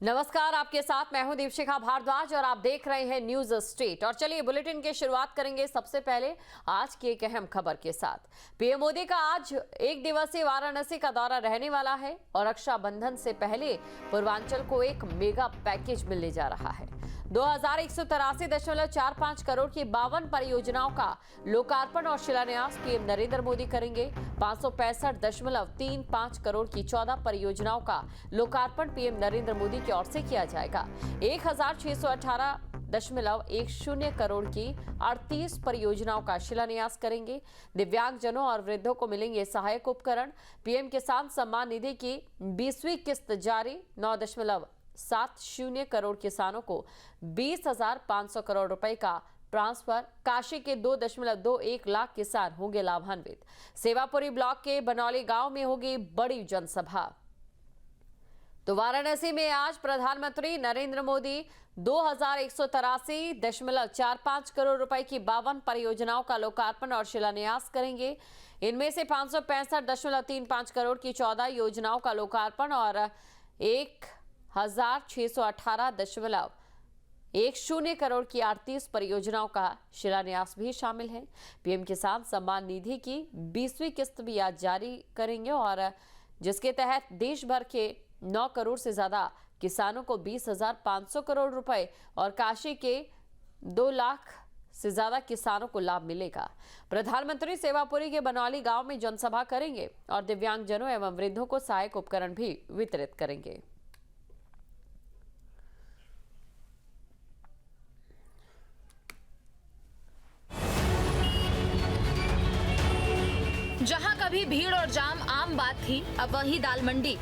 नमस्कार, आपके साथ मैं हूं दीपशिखा भारद्वाज और आप देख रहे हैं न्यूज स्ट्रीट। और चलिए बुलेटिन की शुरुआत करेंगे सबसे पहले आज की एक अहम खबर के साथ। पीएम मोदी का आज एक दिवसीय वाराणसी का दौरा रहने वाला है और रक्षाबंधन से पहले पूर्वांचल को एक मेगा पैकेज मिलने जा रहा है। 2183.45 करोड़ की 52 परियोजनाओं का लोकार्पण और शिलान्यास पीएम नरेंद्र मोदी करेंगे। 565.35 करोड़ की 14 परियोजनाओं का लोकार्पण पीएम नरेंद्र मोदी की ओर से किया जाएगा। 1618.10 करोड़ की 38 परियोजनाओं का शिलान्यास करेंगे। दिव्यांगजनों और वृद्धों को मिलेंगे सहायक उपकरण। पीएम किसान सम्मान निधि की 20वीं किस्त जारी। 9.70 करोड़ किसानों को 20,500 करोड़ रुपए का ट्रांसफर। काशी के 2.21 लाख किसान होंगे लाभान्वित। सेवापुरी ब्लॉक के बनौली गांव में होगी बड़ी जनसभा। तो वाराणसी में आज प्रधानमंत्री नरेंद्र मोदी 2183.45 करोड़ रुपए की 52 परियोजनाओं का लोकार्पण और शिलान्यास करेंगे। इनमें से 565.35 करोड़ की 14 योजनाओं का लोकार्पण और 1618.10 करोड़ की 38 परियोजनाओं का शिलान्यास भी शामिल है। पीएम किसान सम्मान निधि की 20वीं किस्त भी आज जारी करेंगे और जिसके तहत देश भर के 9 करोड़ से ज्यादा किसानों को 20,500 करोड़ रुपए और काशी के 2 लाख से ज्यादा किसानों को लाभ मिलेगा। प्रधानमंत्री सेवापुरी के बनौली गांव में जनसभा करेंगे और दिव्यांगजनों एवं वृद्धों को सहायक उपकरण भी वितरित करेंगे। जहां कभी भीड़ और जाम आम बात थी, अब वही दाल मंडी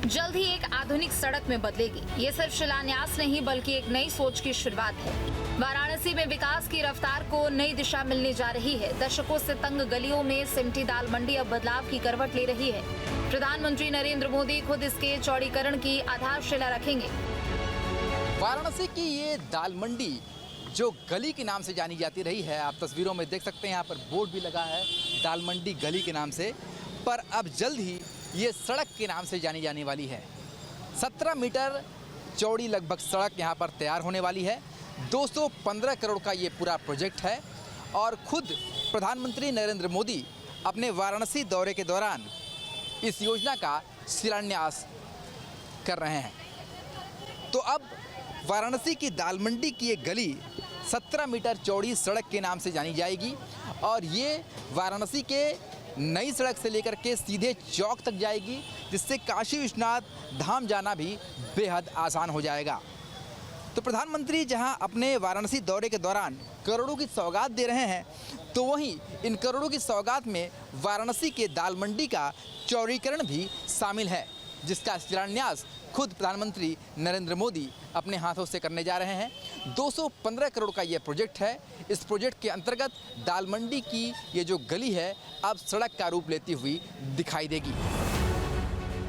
जल्द ही एक आधुनिक सड़क में बदलेगी। ये सिर्फ शिलान्यास नहीं बल्कि एक नई सोच की शुरुआत है। वाराणसी में विकास की रफ्तार को नई दिशा मिलने जा रही है। दशकों से तंग गलियों में सिमटी दाल मंडी अब बदलाव की करवट ले रही है। प्रधानमंत्री नरेंद्र मोदी खुद इसके चौड़ीकरण की आधारशिला रखेंगे। वाराणसी की ये दाल मंडी जो गली के नाम से जानी जाती रही है, आप तस्वीरों में देख सकते हैं, यहाँ पर बोर्ड भी लगा है दाल मंडी गली के नाम से, पर अब जल्द ही ये सड़क के नाम से जानी जाने वाली है। 17 मीटर चौड़ी लगभग सड़क यहाँ पर तैयार होने वाली है। 215 करोड़ का ये पूरा प्रोजेक्ट है और खुद प्रधानमंत्री नरेंद्र मोदी अपने वाराणसी दौरे के दौरान इस योजना का शिलान्यास कर रहे हैं। तो अब वाराणसी की दाल मंडी की ये गली 17 मीटर चौड़ी सड़क के नाम से जानी जाएगी और ये वाराणसी के नई सड़क से लेकर के सीधे चौक तक जाएगी, जिससे काशी विश्वनाथ धाम जाना भी बेहद आसान हो जाएगा। तो प्रधानमंत्री जहां अपने वाराणसी दौरे के दौरान करोड़ों की सौगात दे रहे हैं, तो वहीं इन करोड़ों की सौगात में वाराणसी के दाल मंडी का चौड़ीकरण भी शामिल है, जिसका शिलान्यास खुद प्रधानमंत्री नरेंद्र मोदी अपने हाथों से करने जा रहे हैं। 215 करोड़ का ये प्रोजेक्ट है। इस प्रोजेक्ट के अंतर्गत दाल मंडी की ये जो गली है अब सड़क का रूप लेती हुई दिखाई देगी।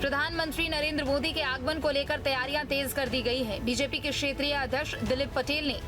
प्रधानमंत्री नरेंद्र मोदी के आगमन को लेकर तैयारियां तेज कर दी गई है। बीजेपी के क्षेत्रीय अध्यक्ष दिलीप पटेल ने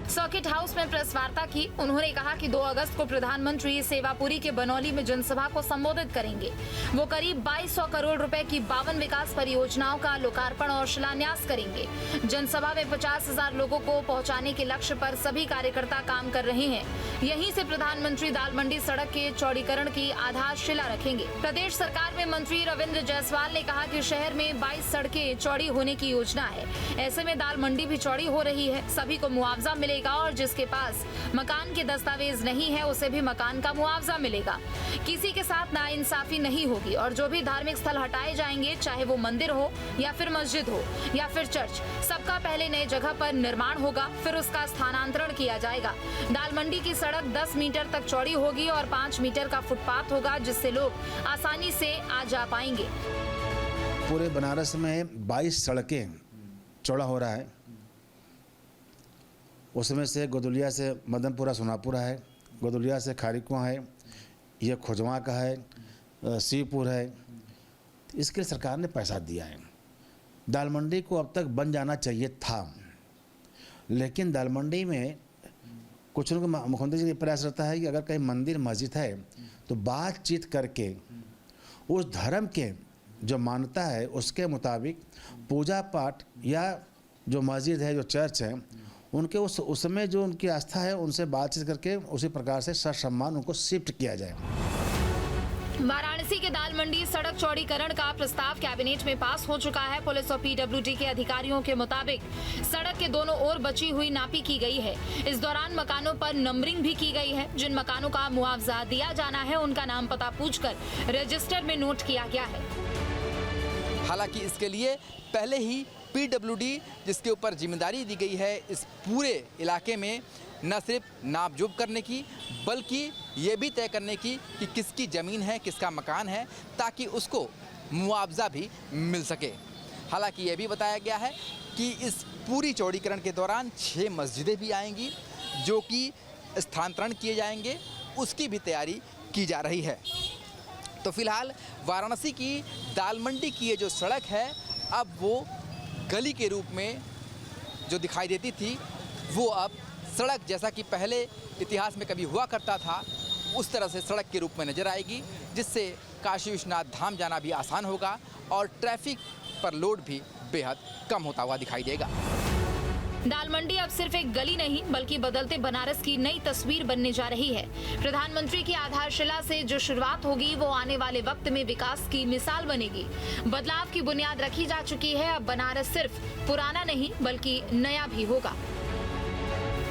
सर्किट हाउस में प्रेस वार्ता की। उन्होंने कहा कि 2 अगस्त को प्रधानमंत्री सेवापुरी के बनौली में जनसभा को संबोधित करेंगे। वो करीब 2200 करोड़ रुपए की 52 विकास परियोजनाओं का लोकार्पण और शिलान्यास करेंगे। जनसभा में 50,000 लोगों को पहुंचाने के लक्ष्य पर सभी कार्यकर्ता काम कर रहे हैं। यहीं से प्रधानमंत्री दाल मंडी सड़क के चौड़ीकरण की आधारशिला रखेंगे। प्रदेश सरकार में मंत्री रविंद्र जायसवाल ने कहा कि शहर में 22 सड़कें चौड़ी होने की योजना है। ऐसे में दाल मंडी भी चौड़ी हो रही है। सभी को मुआवजा मिलेगा और जिसके पास मकान के दस्तावेज नहीं है उसे भी मकान का मुआवजा मिलेगा। किसी के साथ नाइंसाफी नहीं होगी और जो भी धार्मिक स्थल हटाए जाएंगे, चाहे वो मंदिर हो या फिर मस्जिद हो या फिर चर्च, सबका पहले नई जगह पर निर्माण होगा, फिर उसका स्थानांतरण किया जाएगा। दाल मंडी की सड़क 10 मीटर तक चौड़ी होगी और 5 मीटर का फुटपाथ होगा, जिससे लोग आसानी से आ जा पाएंगे। पूरे बनारस में 22 सड़कें चौड़ा हो रहा है। उसमें से गोदुलिया से मदनपुरा सोनापुरा है, गोदुलिया से खारीकुआं है, यह खोजवा का है, शिवपुर है। इसके लिए सरकार ने पैसा दिया है। दाल मंडी को अब तक बन जाना चाहिए था, लेकिन दाल मंडी में कुछ लोगों का मुख्यमंत्री जी का प्रयास रहता है कि अगर कहीं मंदिर मस्जिद है तो बातचीत करके उस धर्म के जो मान्यता है उसके मुताबिक पूजा पाठ या जो मस्जिद है, जो चर्च है, उनके उसमें जो उनकी आस्था है उनसे बातचीत करके उसी प्रकार से सम्मान उनको शिफ्ट किया जाए। वाराणसी के दाल मंडी सड़क चौड़ीकरण का प्रस्ताव कैबिनेट में पास हो चुका है। पुलिस और पीडब्ल्यूडी के अधिकारियों के मुताबिक सड़क के दोनों ओर बची हुई नापी की गई है। इस दौरान मकानों पर नंबरिंग भी की गई है। जिन मकानों का मुआवजा दिया जाना है उनका नाम पता पूछकर रजिस्टर में नोट किया गया है। हालांकि इसके लिए पहले ही पीडब्ल्यूडी, जिसके ऊपर जिम्मेदारी दी गई है इस पूरे इलाके में न सिर्फ नापजोख करने की, बल्कि ये भी तय करने की कि किसकी ज़मीन है, किसका मकान है, ताकि उसको मुआवजा भी मिल सके। हालांकि ये भी बताया गया है कि इस पूरी चौड़ीकरण के दौरान 6 मस्जिदें भी आएंगी जो कि स्थानांतरण किए जाएंगे, उसकी भी तैयारी की जा रही है। तो फिलहाल वाराणसी की दाल मंडी की ये जो सड़क है, अब वो गली के रूप में जो दिखाई देती थी, वो अब सड़क जैसा कि पहले इतिहास में कभी हुआ करता था, उस तरह से सड़क के रूप में नजर आएगी, जिससे काशी विश्वनाथ धाम जाना भी आसान होगा और ट्रैफिक पर लोड भी बेहद कम होता हुआ दिखाई देगा। दाल मंडी अब सिर्फ एक गली नहीं बल्कि बदलते बनारस की नई तस्वीर बनने जा रही है। प्रधानमंत्री की आधारशिला से जो शुरुआत होगी वो आने वाले वक्त में विकास की मिसाल बनेगी। बदलाव की बुनियाद रखी जा चुकी है। अब बनारस सिर्फ पुराना नहीं बल्कि नया भी होगा।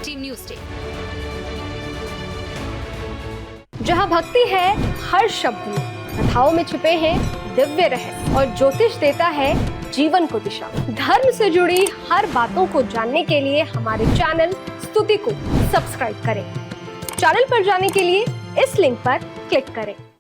Team news day. जहां भक्ति है हर शब्द में, कथाओं में छुपे हैं दिव्य रहस्य और ज्योतिष देता है जीवन को दिशा। धर्म से जुड़ी हर बातों को जानने के लिए हमारे चैनल स्तुति को सब्सक्राइब करें। चैनल पर जाने के लिए इस लिंक पर क्लिक करें।